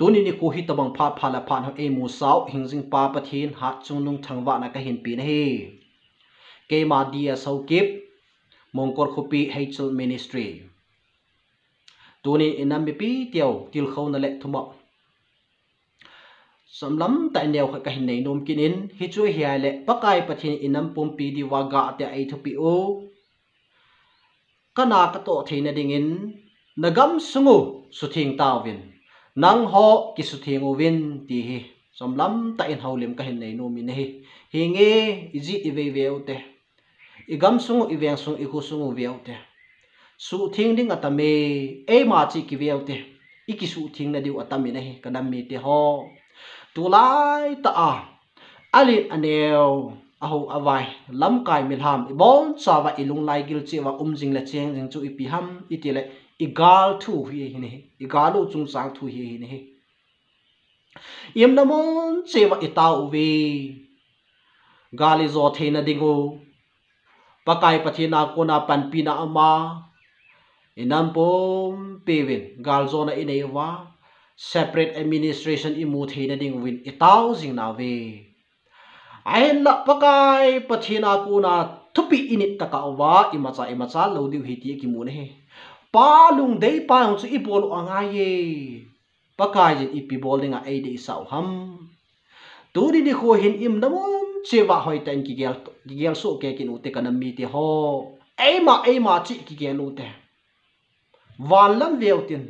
tuni ni ko hi tabang pha pha la phan ho e mu sau hingjing pa pathin ha chungnung thangwa na ka hin pi na hi ke ma dia sau kip mongkor khupi hachel ministry tuni inam bi pi tiao til khaw na le thuma samlam ta neu kha ka hin nei nom kinin hi chu hiai le pakai pathin inam pum pi di wa ga te ai thupi o kana ka to theina dingin nagam sungu suthing tawin nang ho ki suthing ovin ti hi somlam ta in haulim ka hin nei no mi nei hi nge iji ive veute igam sungu iveng sung iku sungu veute su thing ding atame e ma chi ki veute iki su thing na diu atami nei kadam mi te ho tulai ta a ali aneu aho awai lam kai milham ibon chawa ilung lai gil chewa umjing la cheng jing chu ipi ham itile igal thu hi ni igalu chung sang thu hi ni yem namon chewa itau we gali zo theina dingu pakai pathina kona panpina ama inam pom pevin gal zona inewa separate administration imu theina ding win itau jing na we ain la pakai pathina kona thupi init takawa imacha lo diu hi ti ki mu ne pa lung dei pa hong chu ibol anga ye pakai jin ipi bol dinga ai dei sau ham tu di ni kho hin im namon chewa hoi tan ki gel so ke kin ute kanam mi ti ho ai ma chi ki gel ute wan lam veutin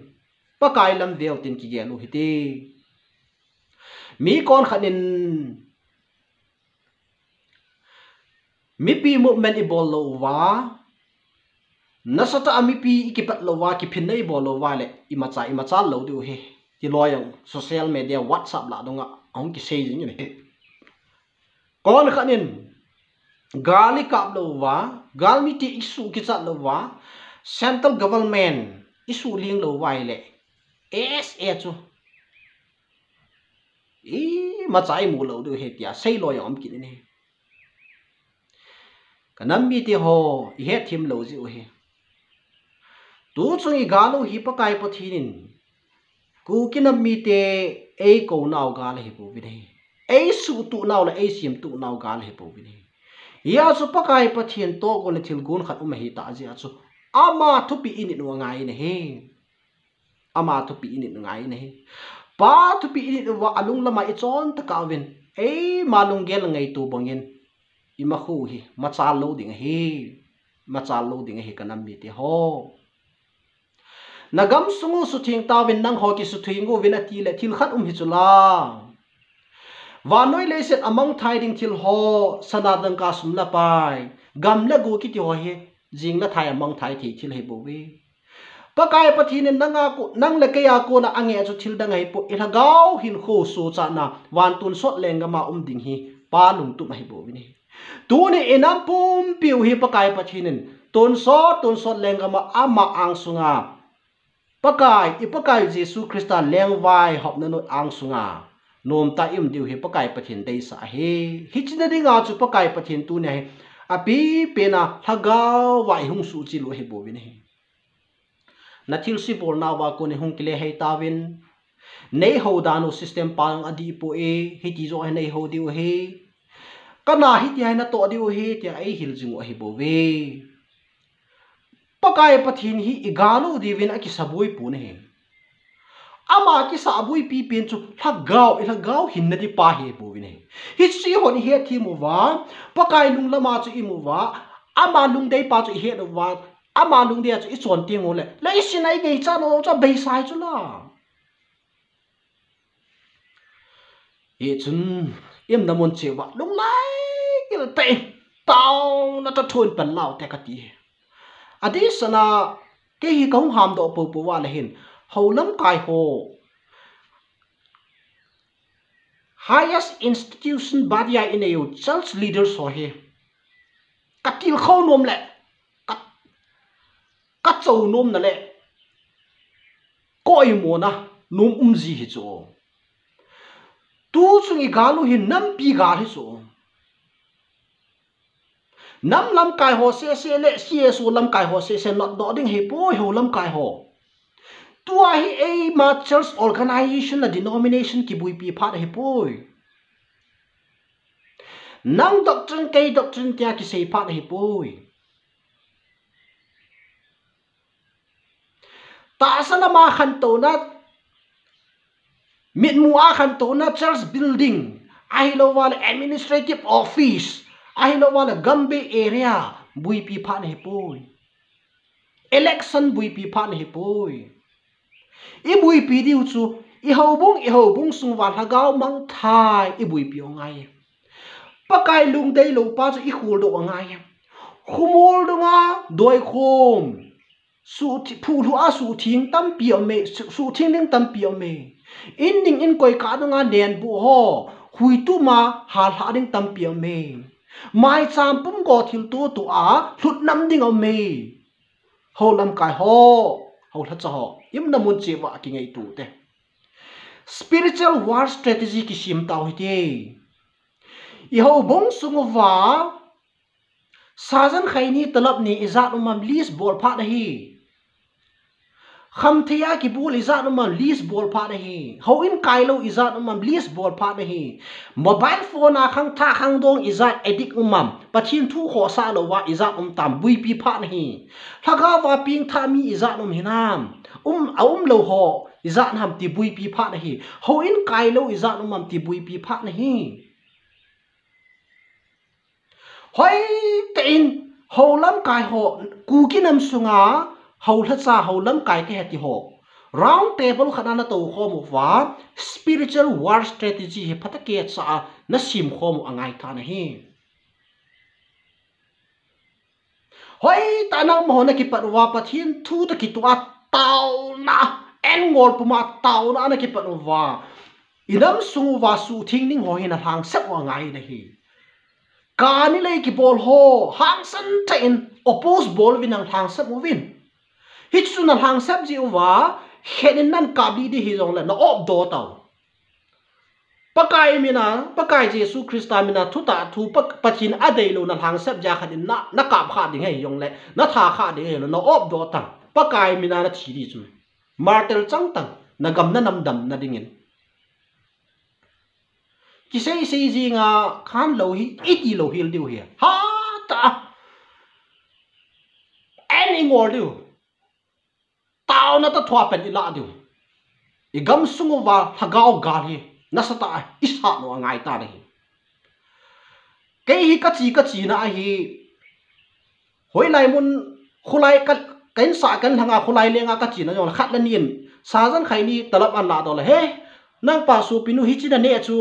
pakai lam veutin ki gel hi ti mi kon khanin mi pi movement ibol lo wa nasata amipi ikipat lo wa ki phinai bol lo wa le imacha lo du he ti loyang social media whatsapp la donga ong ki sei jing ni kon khanin gali kap lo wa galmi ti isu ki chat lo wa central government isu ling lo wa le sa chu i machai mu lo du he tia sei loyang om ki ni kanam mi ti ho i he thim lo ji o he tu chung i galu hi pakai pathinin ku kinam mi te ei ko naw gal hi pu vi nei ei su tu naw la ei sim tu naw gal hi pu vi nei ya su pakai pathin to ko le thil gun khat um hi ta ji achu ama thu pi in no ngai ne he ama thu pi in no ngai ne he pa thu pi in wa alung lama i chon ta ka win ei malung gel ngai tu bangin ima khu hi macha lo ding he kanam mi te ho nagam sungu su thing tawin nang ho ki su thingu win ati le thil khat hi chula wa noi le set among thai ding thil ho sanadang ka sumla pai gam la go ki ti ho he jing la thai among thai thi thil he bo we pakai pathin nanga ku nang le ke ya ko na ange chu thil dang hai po ila gau hin khu su cha na wan tun sot lenga ma ding hi pa lung tu mai bo wi ni tu ni enam pum piu hi pakai pathinin tun sot lenga ma ama ang sunga pakai Jesu Christa lengwai hop na no ang sunga nom ta im diu hi pakai pathin dei sa he hichina dinga chu pakai pathin tu ne api pena hagau wai hung su chi lo he bo wi ni nathil si bol na wa ko ne hung kile he tawin nei ho dano system pang adi po e hi ti zo nei ho diu he kana hi ti na to diu he ti ai hil jing o he bo we pakai pathin hi igalu divin aki sabui pu ne ama ki sabui pi pen chu hagau hin na di pa he bo wi ne hi si hon he thi mu wa pakai lung lama chu i mu wa ama lung dei pa chu he no wa ama lung de chu i chon ting o le sinai ge cha no cha bei sai chu la ye chun em namon che wa lung lai gil pe tao na ta thon pan lao te ka ti adi sana ke hi kong ham do po wa la hin holam kai ho highest institution badia in a church leaders so he katil khaw nom le kat chau nom na le koi mo na nom ji hi cho tu chung i galu hin nam pi ga hi so nam lam kai ho se le sie su lam kai ho se not do ding he po ho lam kai ho tua hi a ma church organization la denomination ki bui pi phat hi poi nang doctrine tia ki sei phat hi poi ta sana ma khan to na mit mua khan to na church building ai lo wal administrative office ai lo wal gambe area bui pi phat hi poi election bui pi phat hi poi i bui pi diu chu i ho bung sung wa hagao mang thai i bui pi ngai pakai lung dei lo pa chu i khul do ngai khumol do nga doi khom su phu lu a su thing tam pi me su thing ning tam pi me in ding in koi ka do nga nen bu ho hui tu ma hal ha ding tam pi me mai cham pum go thil tu a thut nam ding o me ho lam kai ho tha cha ho im na mun che wa ki ngai tu te spiritual war strategy ki sim taw hi te i ho bong sung wa sajan khaini talab ni izat umam lis bol pha da hi kham thia ki bul izat umam lis bol pha da hi ho in kailo izat umam lis bol pha da hi mobile phone a khang tha khang dong izat edik umam pathin thu kho sa lo wa izat tam bui pi pha da hi thaga wa ping tha mi izat hinam lo ho izat ham ti bui pi pha da hi ho in kailo izat umam ti bui pi pha da hi hoi tein ho lam kai ho ku ki nam sunga ho tha cha ho lam kai ke heti ho round table khana na to kho mu wa spiritual war strategy he phatake cha na sim kho mu angai tha na hi hoi ta na mo na ki pat wa pathin thu ta ki tu a tau na en ngol pu ma tau na na ki pat wa inam sungu wa su thing ning ho hin hang sep wa ngai na hi kani lei ki bol ho hang san tain oppose bol winang hang sap win hit sun hang sap ji wa henin nan kabli di hi jong la na op do taw pakai jesu krista mina thuta thu pathin adei lo na hang sap ja khanin na kap kha ding hei yong le na tha kha ding hei na op do tang pakai mina na thi di chu martel chang tang na gam na nam dam na dingin ki sei ji nga khan lo hi iti lo hil diu hi ha ta any ngor diu tao na ta thwa pen ila diu i gam sungu wa hagao ga hi na sa ta isa no ngai ta ri ke hi ka chi na hi hoi lai mun khulai ka kain sa kan hanga khulai lenga ka chi na jong khat la nin sa jan khai ni talap an la do la he nang pa su pinu hi chi na ne chu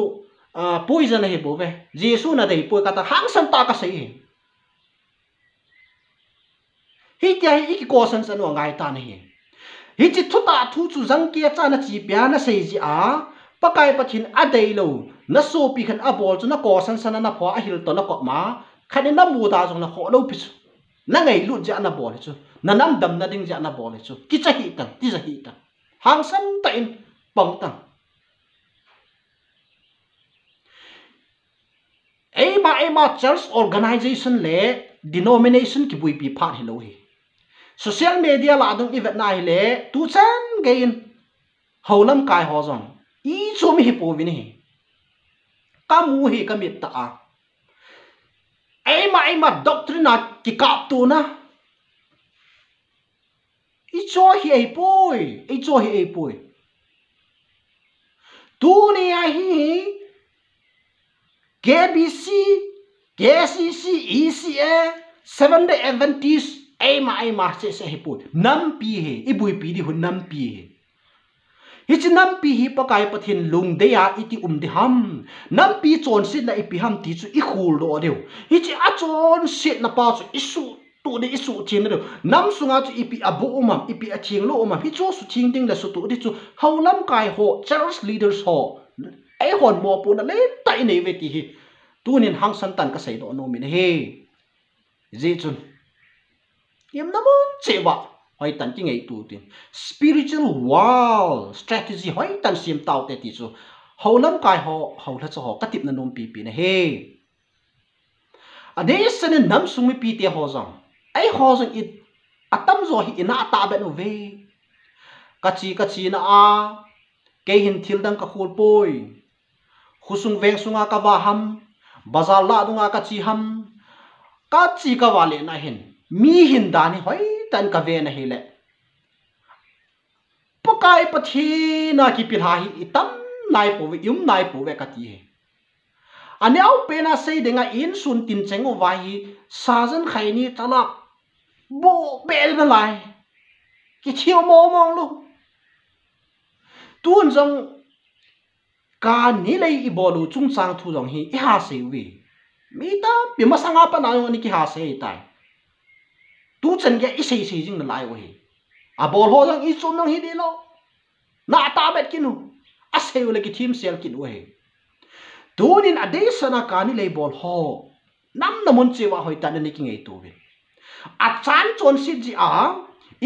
poison he bo ve jesu na dei po ka ta hang san ta ka sei hi tia hi ki ko san san ngai ta ne hi chi thu ta thu chu jang ke cha na chi pya na sei ji a pakai pathin a dei lo na so pi khan a bol chu na ko san san na pho a hil to na ko ma khanin na mu da jong na kho lo pi chu na ngai lu ja na bol chu na nam dam na ding ja na bol chu ki cha hi tang ti ja hi tang hang san ta in pang tang ema church organization le denomination ki bui pi phat hi lo hi social media la dung event na hi le tu chan gain holam kai ho jong i chum hi po vi ni ka mu hi ka mit ta ema doctrine ki kap tu na i cho hi ei poi tu ni a hi KBC, KCC, ECA, 7-day Adventist, ema se hipu nam pi he ibui pi di hu nam pi he hi nam pi hi pakai pathin lung de ya iti de ham nam pi chon sit la ipi ham ti chu i khul do deu hi a chon sit na pa chu isu tu de isu chin de nam sunga chu ipi abu umam ipi a thing lo umam hi chu su thing ding la su tu di chu haulam kai ho church leaders ho ai hon mo pu na le tai nei ve ti hi tunin hang san tan ka sei do no min he ji chun yam na mon chewa hoi tan ki ngei tu tin spiritual wall strategy hoi tan sim tau te ti chu holam kai ho hola chu ho katip na nom pi na he ade san nam sung mi pi te ho jang ai ho jang it atam zo hi ina ta ba no ve kachi na a ke hin thil dang ka khul poi khusung veng sunga ka wa ham bazar la dunga kachi ham kachi ka wale na hin mi hin dani hoi tan ka ve na hele pakai pathi na ki pilha hi itam nai po yum nai po ve kati he ane au pe na sei denga in sun tin chengo wa hi sajan khaini tala bo pe na lai ki thiu mo mong lu tuôn dòng cả ní lấy i bolu chung sang thu dòng hi i ha se wi mi ta bi ma sanga pa na ni ki ha se tai tu chen ge i sei sei jing na lai wi a bol ho dang i chun nang hi di lo na ta bet kinu a se wi le ki thim sel kin wi tunin a de sana ka ni lei bol ho nam na mun che wa hoi ta ni ki ngei tu wi a chan chon si ji a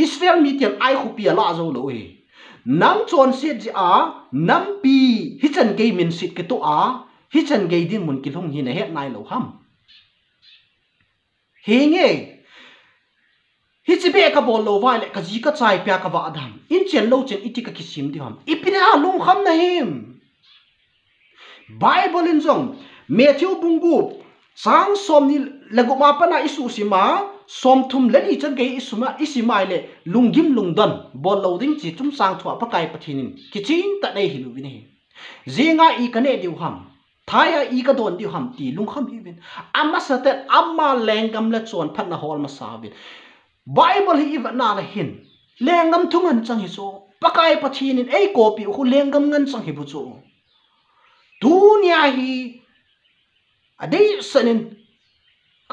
Israel mi tiang ai khu pi la zo lo wi nang chon sit ji a nam pi hi chan ge min sit ke to a hi chan ge din mun ki thong hi na het nai lo ham he nge hi chi be ka bol lo vai le ka ji ka chai pya ka wa adam in chen lo chen iti ka ki sim di ham ipina lung kham na him bible in jong Matthew bungu sang som ni lagu ma pa na isu sima som thum leni chan ge isima le lunggim lungdan bol loading chi tum sang thwa pa kai pathinin kichin ta nei hilu bin he zinga i kane diu ham thaya i ka don diu ham ti lung kham hi bin amma sate amma lengam la chon phat na hol ma sa bin bible hi va na la hin lengam thungan chang hi so pa kai pathinin ei copy khu lengam ngan chang hi bu chu dunya hi adei sanin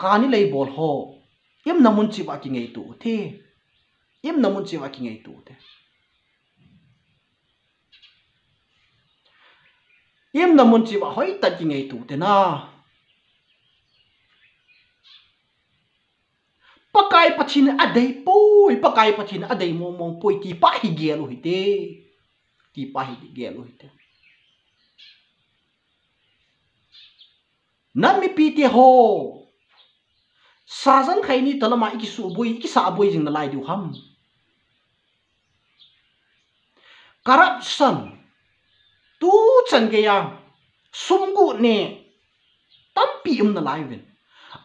kani lei bol ho im namun chi wa ki ngei tu the im namun chi wa ki ngei tu the im namun chi wa hoi ta ki ngei tu te na pakai pathin adei poi pakai pathin adei mong poi ti pa hi ge lu hi te ti pa hi ge lu hi te nami pi te ho sajan khaini talama iki su boi iki sa boi jing na lai du ham corruption tu chan ge ya sumgu ne tampi na lai wen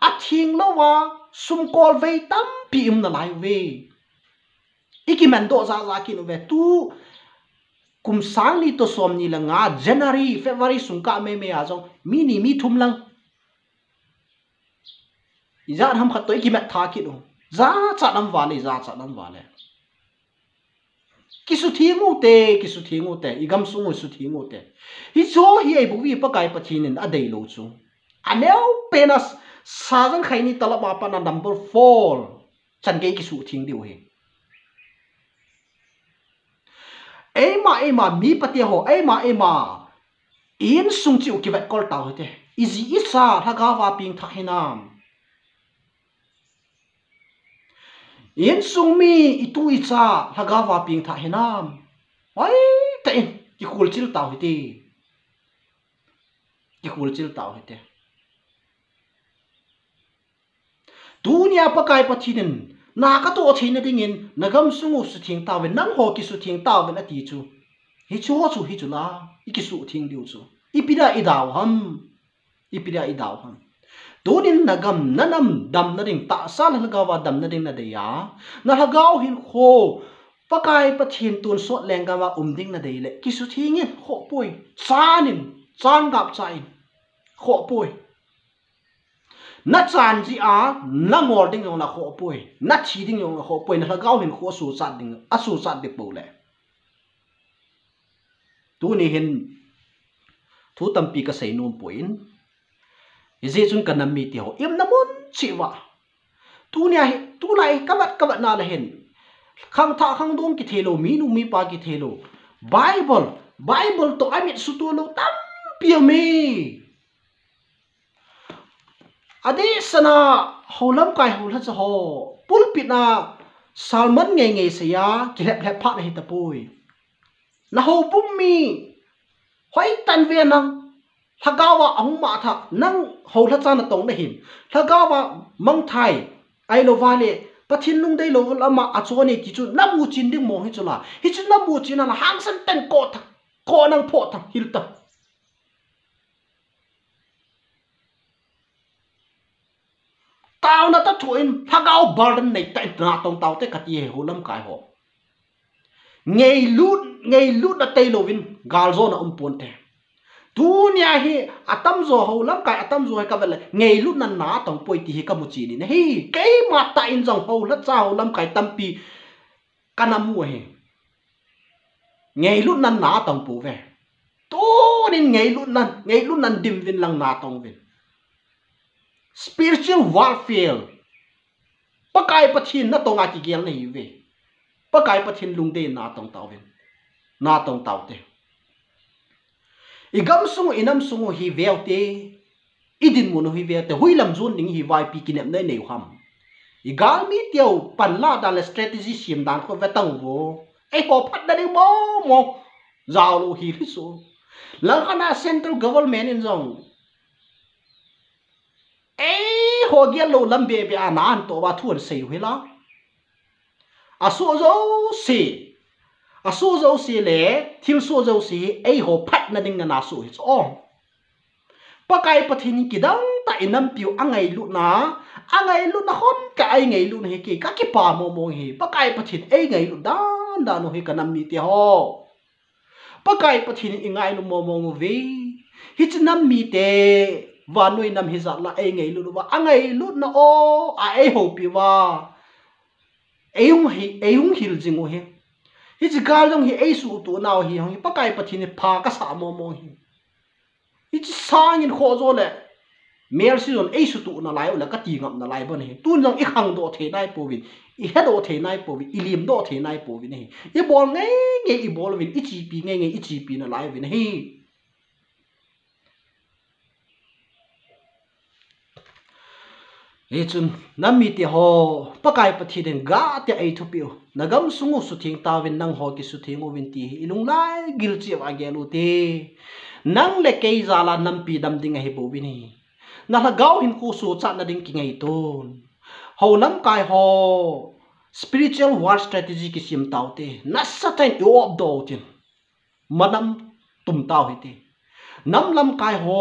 a thing lo wa sum kol ve tampi na lai ve iki man do za za ki no ve tu kum sang li to som ni la nga January February sum ka me a jong mi ni mi thum lang izat ham khat toi ki met tha ki do za cha nam wa le za cha nam wa le kisu thingu te igam sungu su thingu te hi cho hi ai bu wi pa kai pa thinin a dei lo chu aneu penas sajan khaini tala ba pa na number 4 chan ge kisu thing diu he ema mi pati ho ema in sung chi ki vet kol ta hote izi isa thaga wa ping tha hinam in sung mi itu icha thaga wa ping tha hinam ai ta in ki khul chil ta hote dunia pakai pathinin na ka to thina dingin nagam sungu su thing ta wen nang ho ki su thing ta wen ati chu hi chu hi chu la iki su thing diu chu ipida idaw ham tunin nagam nanam dam na ding ta sal hagawa dam na ding na de ya na hagaw hin kho pakai pathin tun so lengawa ding na de le ki su thingin kho poi chan gap chain kho poi na chan ji a na ngor ding na kho poi na thi ding na kho poi na hagaw hin kho su chat ding a su chat de po le tu ni hin thu tampi ka sei nom poin ize chun kanam mi ti ho im namun chiwa tu nia tu lai kabat na la hen khang tha khang dong ki thelo mi nu mi pa ki thelo bible to amit su tu lo tam pi me ade sana holam kai hol ha ho pulpit na salman nge se ya ki lep pha na hi ta pui na ho pum mi hoi tan ve nang thagawa ahung ma tha nang ho la cha na tong na hin thagawa mang thai ai lo wale pathin lung dei lo lama achoni ti chu namu chin ding mo hi chula hi chu namu chin na hang san ten ko nang pho thang hil ta tao na ta thuin phagao burden nei ta na tong tao te khati he hulam kai ho ngei lut na tei lovin gal zo na pon te dunia hi atam zo ho lam kai atam zo ka vel ngei lut na tong poi ti hi ka mu chi ni hi ke ma ta in jong ho la cha ho lam kai tampi kanamu he ngei lut na tong pu ve to nin ngei lut nan dim vin lang na tong vin spiritual warfare pakai pathin na tonga ki gel nei ve pakai pathin lungde na tong taw vin na tong taw te igam sung inam sung hi velte idin mun hi velte huilam zun ning hi vai pi kinem nei nei ham igal mi teu panla dal strategy sim dan ko vetang wo ai ho phat da ding mo zaw lo hi so lang kana central government in zong ho gel lo lambe be anan to wa thuan sei huila aso zo se le thil so zo se ai ho phat na ding na so hi so pakai pathin kidang ta inam piu angai lu na hon ka ai ngai lu he ki ka ki pa mo hi pakai pathin ai ngai lu dan no hi kanam mi ti ho pakai pathin ingai lu mo ve hi chnam mi te wa noi nam hi za la ai ngai lu wa angai lu na o ai ho pi wa ayung hil jing o he hi chi gal jong hi ai su tu naw hi hong pakai pathin pha ka sa mo hi hi chi sang in kho zo le mer si zon ai su tu na lai la ka ti ngam na lai bon he tun jong i khang do the nai po win i he do the nai po win i lim do the nai po win he i bol ngai i bol win i chi pi ngai i chi pi na lai win he chun nami ti ho pakai pathi den ga te ai thu piu nagam sungu su thing tawin nang ho ki su thing o win ti ilung lai gil chi wa gelu te nang le kei zala nam pi dam ding hi bo win hi na la gau hin ku su cha na ding ki ngai ton ho nam kai ho spiritual war strategy ki sim taw te na sa tain yo ob do tin manam tum taw hi te nam lam kai ho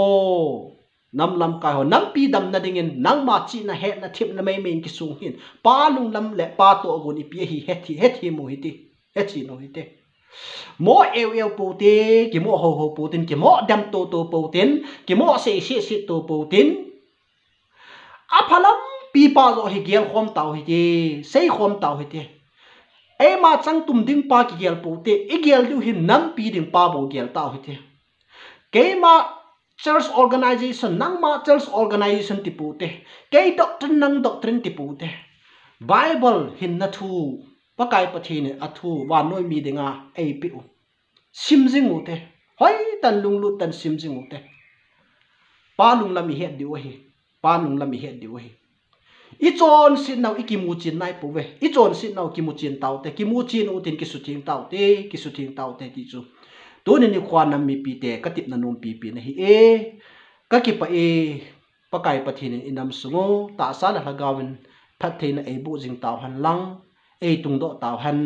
nam pi dam na dingin nang ma chi na he na thip na mai men ki sung hin pa lung lam le pa to go ni pi hi he mo hi ti he chi no hi te mo eu po te ki mo ho po tin ki mo dam to po tin ki mo se to po tin a phalam pi pa zo hi gel khom taw hi ti sei khom taw hi ti e ma chang tum ding pa ki gel po te i gel du hin nam pi ding pa bo gel taw hi ti ke ma church organization nang ma church organization tipute kei doctrine nang doctrine tipute bible hin na thu pakai pathine athu wa noi mi denga ei pi simjing ute hoi tan lung lu tan simjing ute pa lung lami he di hi pa lung lami he di hi i chon sin nau ikimu chin nai pu ve i chon sin nau kimu chin tau te kimu chin utin ki su thing tau te ti chu tu ni khwan nam mi pi te ka tip na num pi na hi ka ki pa pakai pathin inam sungo ta sa la gawin phat theina ei bu jing taw han lang ei tung do taw han